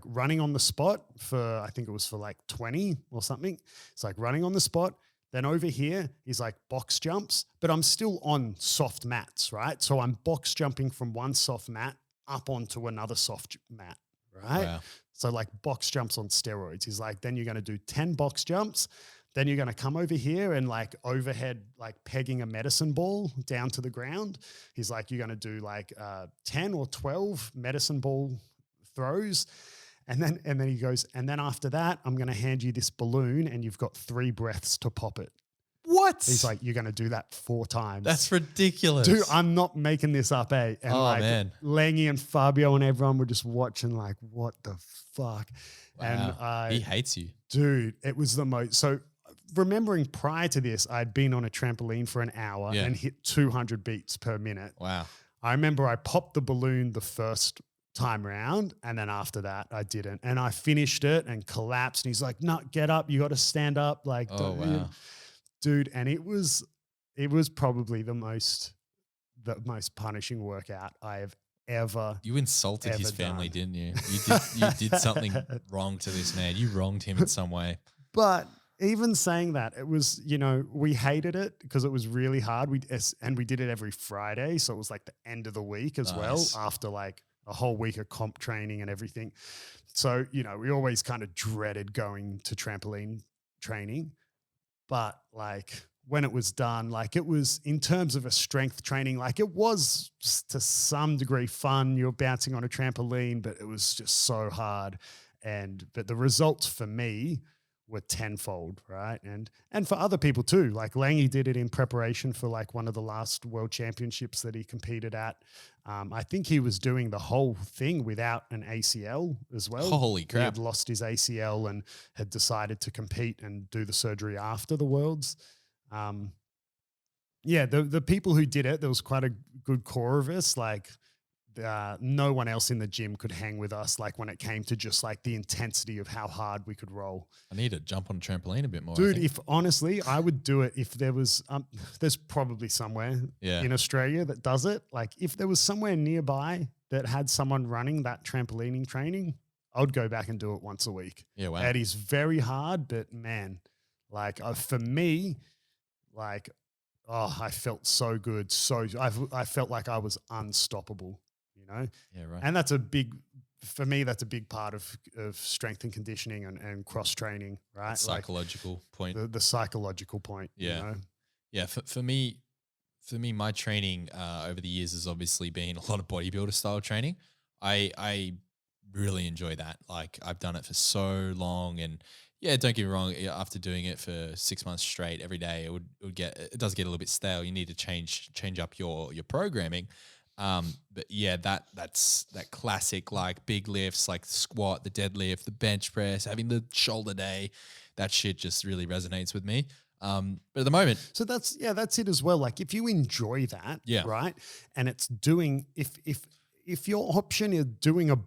running on the spot for, I think it was for like 20 or something. It's like running on the spot. Then over here, he's like box jumps, but I'm still on soft mats, right? So I'm box jumping from one soft mat up onto another soft mat, right? Wow. So like box jumps on steroids. He's like, then you're going to do 10 box jumps. Then you're going to come over here and like overhead, like pegging a medicine ball down to the ground. He's like, you're going to do like 10 or 12 medicine ball throws. And then he goes, and then after that, I'm going to hand you this balloon and you've got 3 breaths to pop it.
What?
He's like, you're going to do that 4 times.
That's ridiculous.
Dude, I'm not making this up, eh? And
man.
Langy and Fabio and everyone were just watching like, what the fuck?
Wow. And he hates you.
Dude, it was the most. So remembering prior to this, I'd been on a trampoline for an hour and hit 200 beats per minute.
Wow.
I remember I popped the balloon the first time round, and then after that I didn't, and I finished it and collapsed, and he's like, no, get up, you got to stand up, like,
oh wow,
dude. And it was probably the most punishing workout I have ever.
You insulted his family, done. Didn't you? You did something wrong to this man. You wronged him in some way.
But even saying that, it was, we hated it because it was really hard. We did it every Friday, so it was like the end of the week as well, after like a whole week of comp training and everything. So, we always kind of dreaded going to trampoline training. But like when it was done, like it was, in terms of a strength training, like it was to some degree fun. You're bouncing on a trampoline, but it was just so hard. But the results for me were tenfold, right? And for other people too. Like Langy did it in preparation for like one of the last world championships that he competed at. I think he was doing the whole thing without an ACL as well.
Holy crap.
He had lost his ACL and had decided to compete and do the surgery after the Worlds. The people who did it, there was quite a good core of us. Like, no one else in the gym could hang with us, like when it came to just like the intensity of how hard we could roll.
I need to jump on a trampoline a bit more.
Dude, if honestly, I would do it if there was, there's probably somewhere in Australia that does it. Like if there was somewhere nearby that had someone running that trampolining training, I would go back and do it once a week.
Yeah, wow.
It is very hard, but man, like for me, like, I felt so good. I felt like I was unstoppable.
Yeah, right.
And for me, that's a big part of strength and conditioning and cross training, right?
That psychological point.
The psychological point.
Yeah. Yeah. For me, my training over the years has obviously been a lot of bodybuilder style training. I really enjoy that. Like I've done it for so long, and Yeah, don't get me wrong. After doing it for 6 months straight every day, it does get a little bit stale. You need to change up your programming. But yeah, that's that classic like big lifts, like the squat, the deadlift, the bench press, having the shoulder day. That shit just really resonates with me. But at the moment,
So that's it as well. Like if you enjoy that,
Yeah.
right, and it's doing if your option is doing a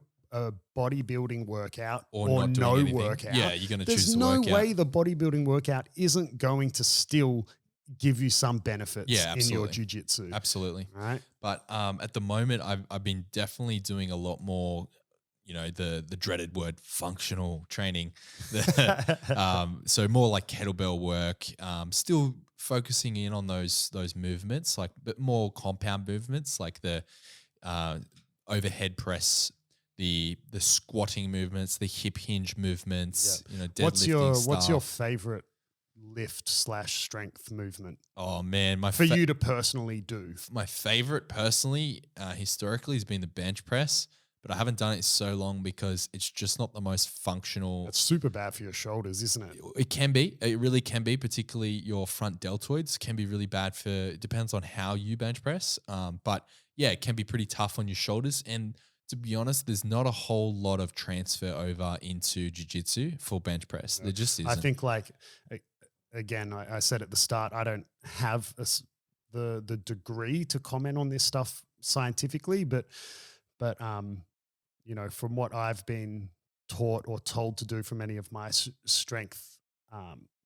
bodybuilding workout
Or
or
not doing
no
anything.
workout,
Yeah, you're gonna
there's
choose the
no
workout.
way the bodybuilding workout isn't going to still give you some benefits
Yeah,
in your
absolutely.
jiu-jitsu.
absolutely.
Right?
But at the moment, I've been definitely doing a lot more, the dreaded word functional training. So more like kettlebell work. Still focusing in on those movements, like but more compound movements, like the overhead press, the squatting movements, the hip hinge movements. Deadlifting
What's your
stuff.
favorite lift/strength movement
Oh man,
for you to personally do?
my favorite personally, historically, has been the bench press, but I haven't done it so long because it's just not the most functional.
It's super bad for your shoulders, isn't it?
It can be. It really can be, particularly your front deltoids can be really bad for, it depends on how you bench press. But yeah, it can be pretty tough on your shoulders. And to be honest, there's not a whole lot of transfer over into jiu-jitsu for bench press. There just isn't.
I think again, I said at the start, I don't have the degree to comment on this stuff scientifically, but from what I've been taught or told to do from any of my strength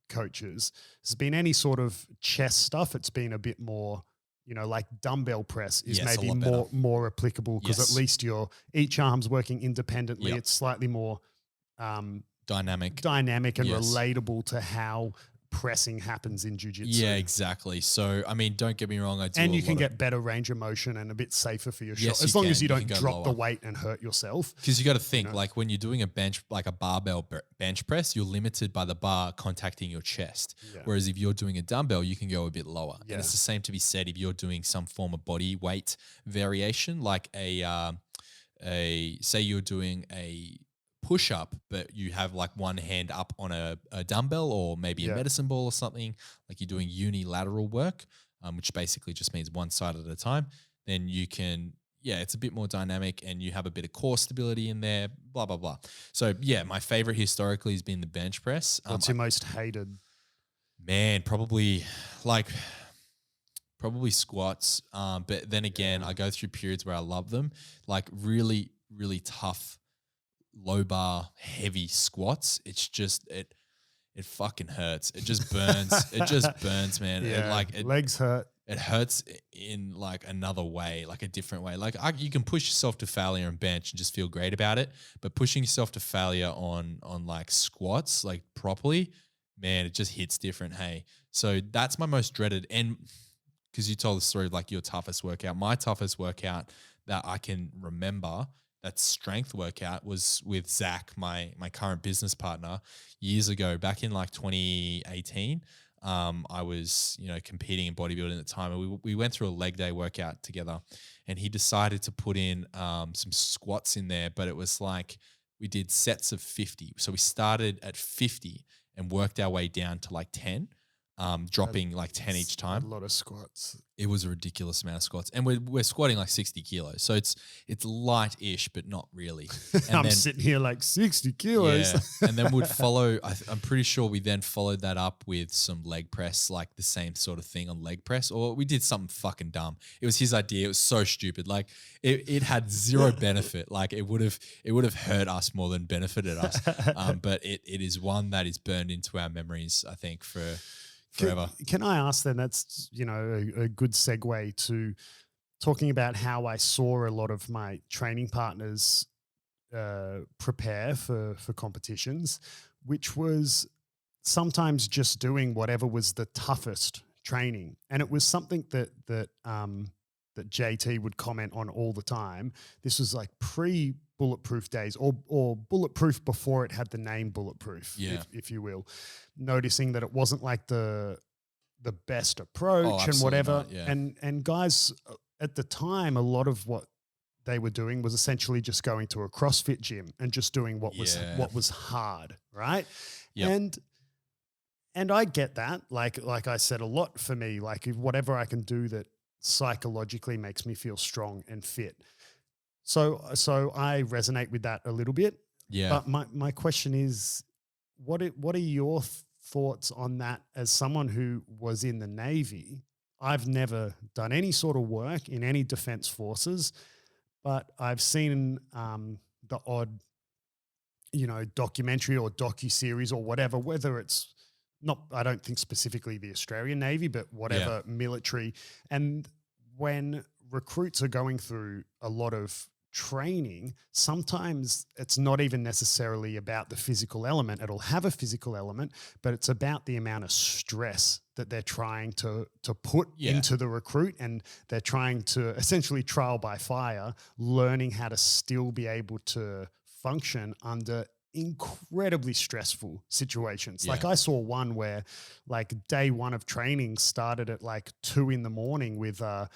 coaches, has been any sort of chest stuff. It's been a bit more, like dumbbell press is
Yes, a
maybe
lot
more applicable because
Yes.
at least each arm's working independently.
Yep.
It's slightly more
Dynamic.
and
Yes.
relatable to how pressing happens in jiu-jitsu.
Yeah, exactly. So, I mean, don't get me wrong.
And you can get better range of motion and a bit safer for your
Yes,
shot. As
you
long as
can.
you
You
don't
can go
drop the
lower.
weight and hurt yourself.
Because you got to think, like when you're doing like a barbell bench press, you're limited by the bar contacting your chest.
Yeah.
Whereas if you're doing a dumbbell, you can go a bit lower.
Yeah.
And it's the same to be said if you're doing some form of body weight variation, like say you're doing a push up, but you have like one hand up on a dumbbell or maybe a medicine ball or something, like you're doing unilateral work, which basically just means one side at a time, then you can, it's a bit more dynamic and you have a bit of core stability in there, blah, blah, blah. So yeah, my favorite historically has been the bench press.
What's your most hated?
Man, probably squats. But then again, I go through periods where I love them, like really, really tough, low bar, heavy squats. It's just, it fucking hurts. It just burns. It just burns, man.
Yeah, legs hurt.
It hurts in like another way, like a different way. Like you can push yourself to failure on bench and just feel great about it, but pushing yourself to failure on like squats, like properly, man, it just hits different. Hey, so that's my most dreaded. And because you told the story of like your toughest workout, my toughest workout that I can remember, that strength workout, was with Zach, my current business partner, years ago, back in like 2018. I was, competing in bodybuilding at the time, and we went through a leg day workout together, and he decided to put in some squats in there, but it was like we did sets of 50. So we started at 50 and worked our way down to like 10, dropping like 10 each time.
A lot of squats.
It was a ridiculous amount of squats, and we're squatting like 60 kilos. So it's light-ish, but not really. And
I'm sitting here like 60 kilos.
Yeah. And then we'd follow, I'm pretty sure we then followed that up with some leg press, like the same sort of thing on leg press, or we did something fucking dumb. It was his idea. It was so stupid. Like it had zero benefit. Like it would have hurt us more than benefited us. But it is one that is burned into our memories, I think, for forever.
Can I ask then, that's, a good segue to talking about how I saw a lot of my training partners prepare for competitions, which was sometimes just doing whatever was the toughest training. And it was something that JT would comment on all the time. This was like pre-bulletproof days or bulletproof before it had the name bulletproof, if you will. Noticing that it wasn't like the best approach and whatever.
Not, yeah.
And guys at the time, a lot of what they were doing was essentially just going to a CrossFit gym and just doing what was hard, right?
Yep.
And I get that. Like I said, a lot for me, like whatever I can do that psychologically makes me feel strong and fit. So I resonate with that a little bit.
Yeah.
But my question is, what are your thoughts on that as someone who was in the Navy? I've never done any sort of work in any defense forces, but I've seen the odd, documentary or docu-series or whatever, whether it's not, I don't think specifically the Australian Navy, but whatever military. And when recruits are going through a lot of training, sometimes it's not even necessarily about the physical element. It'll have a physical element, but it's about the amount of stress that they're trying to put into the recruit, and they're trying to essentially trial by fire, learning how to still be able to function under incredibly stressful situations.
Yeah.
Like I saw one where like day one of training started at like 2 a.m. with a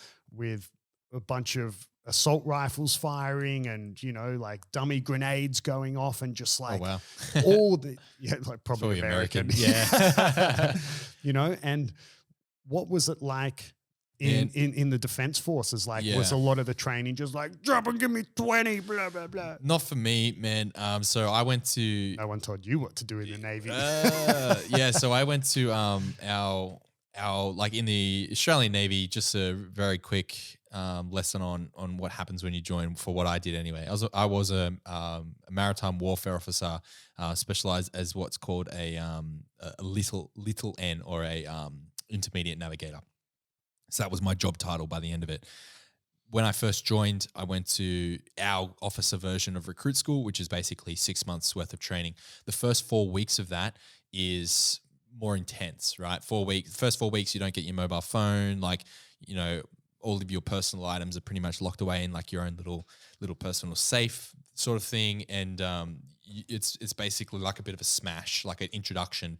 bunch of assault rifles firing and, like dummy grenades going off and just like all the, like probably American.
Yeah.
And what was it like in the defense forces? Like, was a lot of the training just like drop and give me 20, blah, blah, blah?
Not for me, man. So I went to.
No one told you what to do in the Navy.
So I went to our like in the Australian Navy. Just a very quick lesson on what happens when you join. For what I did anyway, I was a maritime warfare officer, specialized as what's called a little N, or a intermediate navigator. So that was my job title by the end of it. When I first joined, I went to our officer version of recruit school, which is basically 6 months worth of training. The first 4 weeks of that is more intense, right? First 4 weeks, you don't get your mobile phone. Like, all of your personal items are pretty much locked away in like your own little personal safe sort of thing. And it's basically like a bit of a smash, like an introduction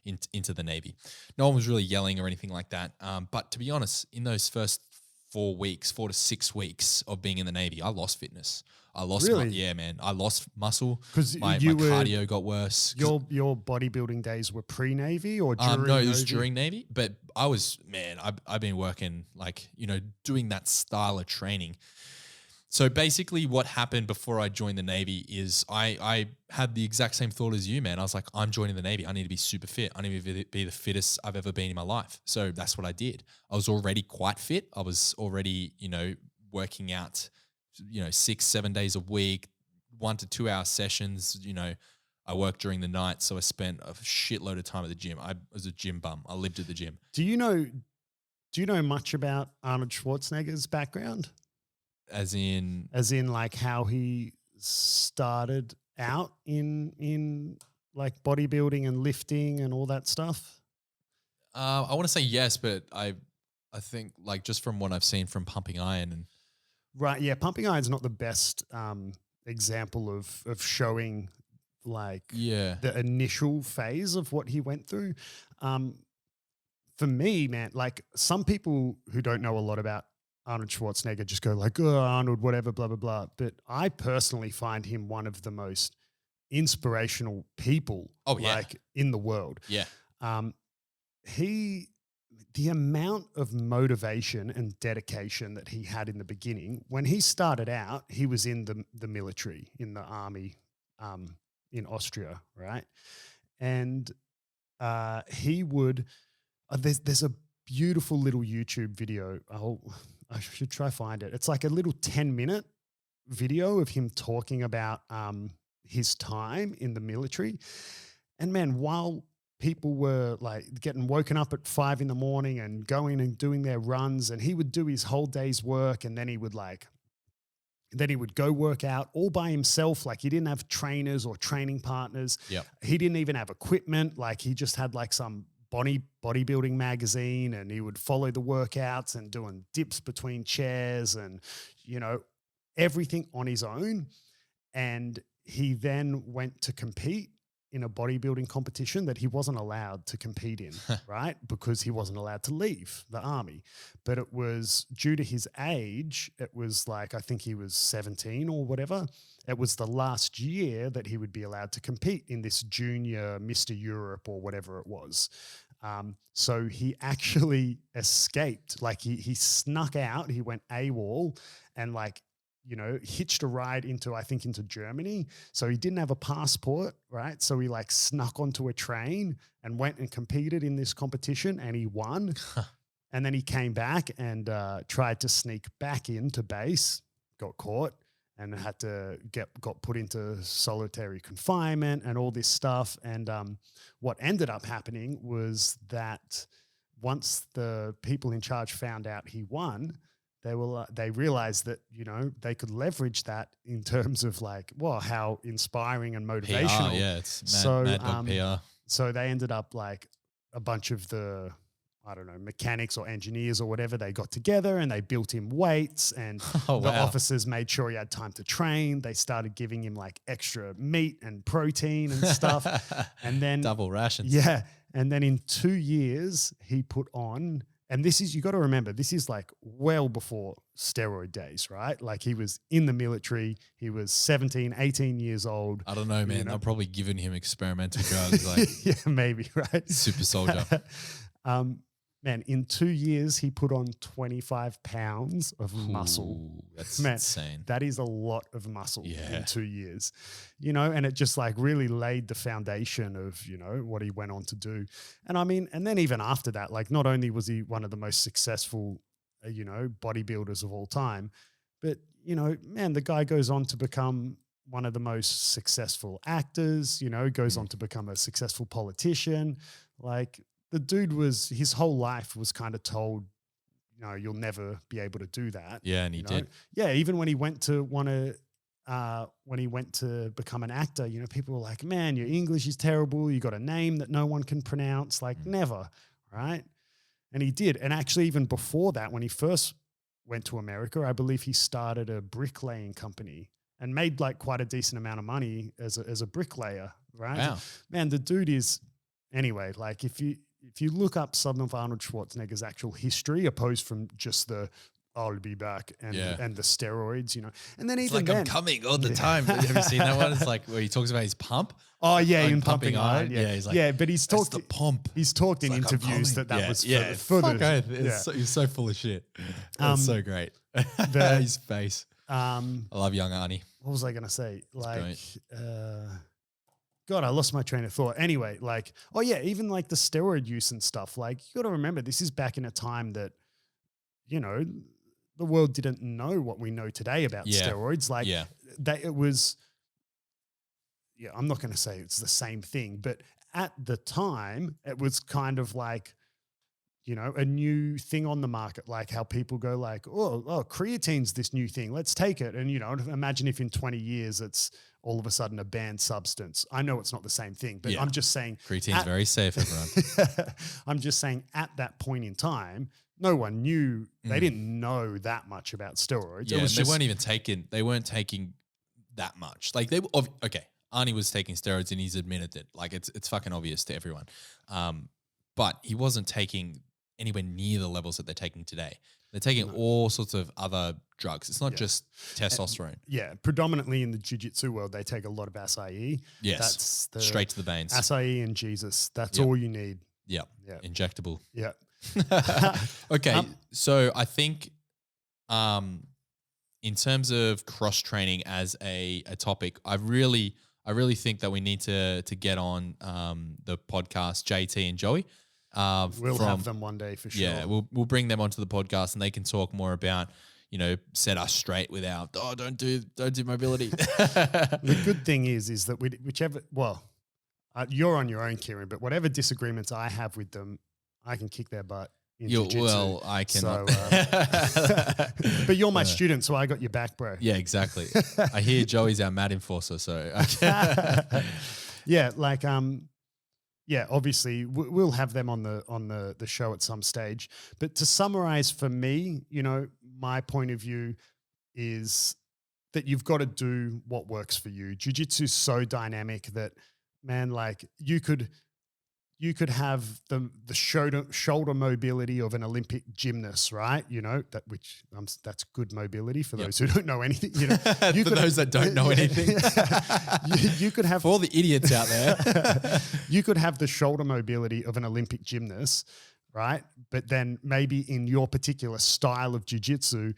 into the Navy. No one was really yelling or anything like that. But to be honest, in those first 4 to 6 weeks of being in the Navy, I lost fitness. I lost, I lost muscle because my cardio got worse.
Your bodybuilding days were pre-Navy or during?
No, it was during Navy. But I've been working doing that style of training. So basically what happened before I joined the Navy is I had the exact same thought as you, man. I was like, I'm joining the Navy. I need to be super fit. I need to be the fittest I've ever been in my life. So that's what I did. I was already quite fit. I was already, working out, 6-7 days a week, 1 to 2 hour sessions. I worked during the night. So I spent a shitload of time at the gym. I was a gym bum. I lived at the gym.
Do you know much about Arnold Schwarzenegger's background? As in like how he started out in like bodybuilding and lifting and all that stuff?
I want to say yes, but I think like just from what I've seen from Pumping Iron and
right, yeah, Pumping Iron's not the best example of showing like the initial phase of what he went through. For me, man, like some people who don't know a lot about Arnold Schwarzenegger just go like, oh, Arnold, whatever, blah, blah, blah. But I personally find him one of the most inspirational people like in the world.
Yeah.
The amount of motivation and dedication that he had in the beginning, when he started out, he was in the military, in the army in Austria, right? And he would, there's a beautiful little YouTube video. I should try find it. It's like a little 10-minute video of him talking about his time in the military. And man, while people were like getting woken up at 5 a.m. and going and doing their runs, and he would do his whole day's work, and then he would go work out all by himself. Like he didn't have trainers or training partners.
Yep.
He didn't even have equipment. Like he just had like some bodybuilding magazine, and he would follow the workouts and doing dips between chairs and, everything on his own. And he then went to compete in a bodybuilding competition that he wasn't allowed to compete in, right? Because he wasn't allowed to leave the army. But it was due to his age, it was like, I think he was 17 or whatever. It was the last year that he would be allowed to compete in this junior Mr. Europe or whatever it was. So he actually escaped, like he snuck out, he went AWOL and like, you know, hitched a ride into, I think, into Germany. So he didn't have a passport, right? So he like snuck onto a train and went and competed in this competition and he won. And then he came back and tried to sneak back into base, got caught and got put into solitary confinement and all this stuff. And what ended up happening was that once the people in charge found out he won, they realized that, you know, they could leverage that in terms of like, well, how inspiring and motivational.
PR, yeah, it's mad dog PR.
So they ended up like a bunch of the, I don't know, mechanics or engineers or whatever, they got together and they built him weights and the officers made sure he had time to train. They started giving him like extra meat and protein and stuff. And then
double rations.
Yeah. And then in 2 years he put on, and this is, you got to remember, this is like well before steroid days, right? Like he was in the military. He was 17, 18 years old.
I don't know, man. They're probably giving him experimental drugs. Like
yeah, maybe, right?
Super soldier.
Man, in 2 years, he put on 25 pounds of muscle.
That's
Man,
insane.
That is a lot of muscle in 2 years, you know, and it just like really laid the foundation of, you know, what he went on to do. And I mean, and then even after that, like not only was he one of the most successful, you know, bodybuilders of all time, but, you know, man, the guy goes on to become one of the most successful actors, you know, goes on to become a successful politician. Like, the dude was, his whole life was kind of told, you know, you'll never be able to do that.
Yeah, and he did.
Yeah, even when he went to become an actor, you know, people were like, man, your English is terrible. You got a name that no one can pronounce. Like never, right? And he did. And actually even before that, when he first went to America, I believe he started a bricklaying company and made like quite a decent amount of money as a bricklayer, right?
Wow.
Man, the dude is, anyway, like if you look up some of Arnold Schwarzenegger's actual history, opposed from just the I'll be back and the steroids, you know, and then
it's
even
like I'm coming all the time. Have you seen that one? It's like where he talks about his pump.
Oh yeah,
like
in pumping iron. Yeah,
he's like,
yeah, but he's talked
the pump.
He's talked in interviews that was for the.
He's so full of shit. It's so great. His face. I love young Arnie.
What was I going to say? Like, God, I lost my train of thought. Anyway, like, oh yeah, even like the steroid use and stuff. Like, you got to remember, this is back in a time that, you know, the world didn't know what we know today about steroids. Like, it was. Yeah, I'm not going to say it's the same thing, but at the time, it was kind of like, you know, a new thing on the market, like how people go like, oh, creatine's this new thing. Let's take it. And, you know, imagine if in 20 years it's all of a sudden a banned substance. I know it's not the same thing, but I'm just saying.
Creatine's very safe, everyone.
I'm just saying at that point in time, no one knew. They didn't know that much about steroids.
Yeah, they weren't taking that much. Like okay, Arnie was taking steroids and he's admitted it. Like it's fucking obvious to everyone. But he wasn't taking anywhere near the levels that they're taking today. They're taking all sorts of other drugs. It's not just testosterone.
Predominantly in the Jiu Jitsu world, they take a lot of acai.
Yes, that's straight to the veins.
Acai and Jesus. That's all you need.
Yeah, injectable.
Yeah.
Okay, so I think in terms of cross training as a topic, I really think that we need to get on the podcast JT and Joey.
We'll have them one day for sure.
Yeah, we'll bring them onto the podcast and they can talk more about, you know, set us straight without don't do mobility.
The good thing is that you're on your own, Kieren, but whatever disagreements I have with them, I can kick their butt in jiu-jitsu.
Well, I cannot.
But you're my student, so I got your back, bro.
Yeah, exactly. I hear Joey's our mat enforcer, so
yeah, like obviously we'll have them on the show at some stage. But to summarize for me, you know, my point of view is that you've got to do what works for you. Jiu-jitsu is so dynamic that man, like you could have the shoulder mobility of an Olympic gymnast, right? You know, that's good mobility for those who don't know anything. You know,
for those that don't know anything,
you could have,
for all the idiots out there,
you could have the shoulder mobility of an Olympic gymnast, right? But then maybe in your particular style of jiu-jitsu,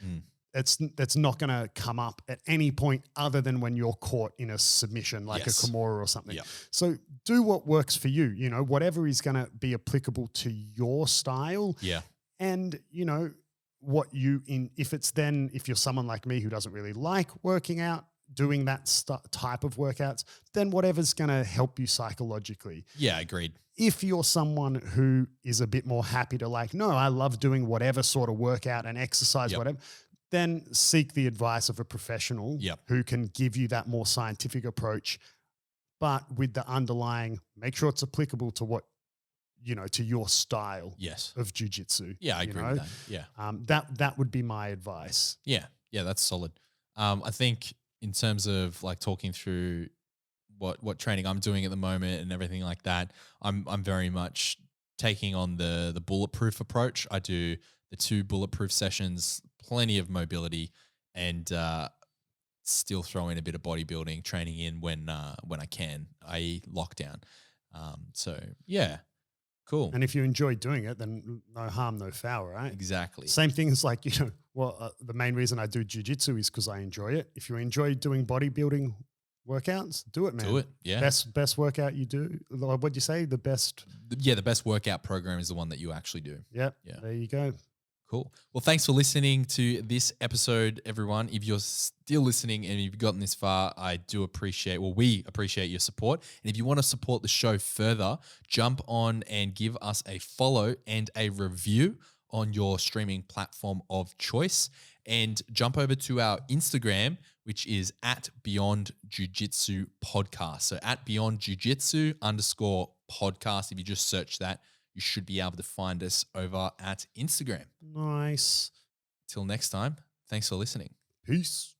that's not going to come up at any point other than when you're caught in a submission, like a Kimura or something. Yep. So do what works for you, you know, whatever is going to be applicable to your style.
Yeah.
And, you know, if you're someone like me who doesn't really like working out, doing that type of workouts, then whatever's going to help you psychologically.
Yeah, agreed.
If you're someone who is a bit more happy to like, no, I love doing whatever sort of workout and exercise, whatever, then seek the advice of a professional who can give you that more scientific approach, but with the underlying, make sure it's applicable to what, you know, to your style of jiu-jitsu.
Yeah, I agree with that. Yeah.
That would be my advice.
Yeah. Yeah, that's solid. I think in terms of like talking through what training I'm doing at the moment and everything like that, I'm very much taking on the bulletproof approach. I do the 2 bulletproof sessions, plenty of mobility, and still throw in a bit of bodybuilding training in when I can, i.e. lockdown. So yeah, cool.
And if you enjoy doing it, then no harm, no foul, right?
Exactly.
Same thing as like, you know, the main reason I do jiu-jitsu is because I enjoy it. If you enjoy doing bodybuilding workouts, do it, man.
Do it. Yeah.
Best workout you do. What'd you say? The best?
Yeah, the best workout program is the one that you actually do.
Yep. Yeah. There you go.
Cool. Well, thanks for listening to this episode, everyone. If you're still listening and you've gotten this far, we appreciate your support. And if you want to support the show further, jump on and give us a follow and a review on your streaming platform of choice. And jump over to our Instagram, which is @Beyond Jiu-Jitsu Podcast. So @Beyond Jiu-Jitsu _podcast. If you just search that, you should be able to find us over at Instagram.
Nice.
Till next time, thanks for listening.
Peace.